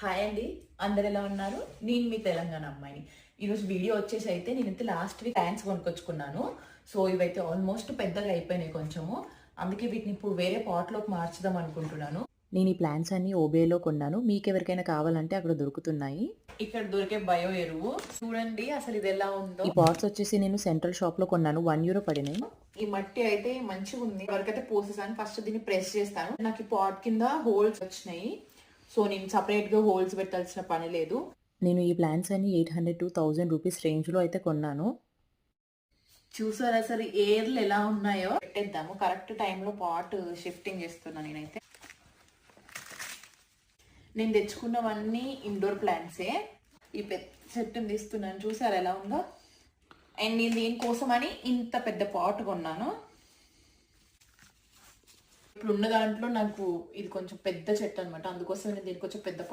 Hi అండి, అందరు ఎలా ఉన్నారు? నేను మీ తెలంగాణ అమ్మాయిని. ఈరోజు వీడియో వచ్చేసి అయితే నేనైతే లాస్ట్ వీక్ ప్లాంట్స్ కొనుక్కొచ్చుకున్నాను. సో ఇవైతే ఆల్మోస్ట్ పెద్దగా అయిపోయినాయి కొంచెము. అందుకే వీటిని ఇప్పుడు వేరే పాట్లోకి మార్చుదాం అనుకుంటున్నాను. నేను ఈ ప్లాంట్స్ అన్ని ఓబేలో కొన్నాను. మీకు ఎవరికైనా కావాలంటే అక్కడ దొరుకుతున్నాయి. ఇక్కడ దొరికే బయో ఎరువు చూడండి అసలు ఇది ఎలా ఉందో. ఈ పాట్స్ వచ్చేసి నేను సెంట్రల్ షాప్ లో కొన్నాను, €1 పడినాయి. ఈ మట్టి అయితే మంచిగా ఉంది. వరకైతే పోసేసాను. ఫస్ట్ దీన్ని ప్రెస్ చేస్తాను. నాకు ఈ పాట్ కింద హోల్స్ వచ్చినాయి. సో నేను సపరేట్గా హోల్స్ పెట్టాల్సిన పని లేదు. నేను ఈ ప్లాంట్స్ అన్ని 800 to 1000 రూపీస్ రేంజ్లో అయితే కొన్నాను. చూసారా అసలు ఏర్లు ఎలా ఉన్నాయో. పెట్టేద్దాము. కరెక్ట్ టైంలో పాట్ షిఫ్టింగ్ చేస్తున్నాను నేనైతే. నేను తెచ్చుకున్నవన్నీ ఇండోర్ ప్లాంట్సే. ఈ పెద్ద చెట్టుని తీస్తున్నాను, చూసారా ఎలా ఉందో. అండ్ నేను దీనికోసమని ఇంత పెద్ద పాట్ కొన్నాను. ఇప్పుడు ఉన్న దాంట్లో నాకు ఇది కొంచెం పెద్ద చెట్టు అనమాట, అందుకోసం నేను దీనికి కొంచెం పెద్ద పాట్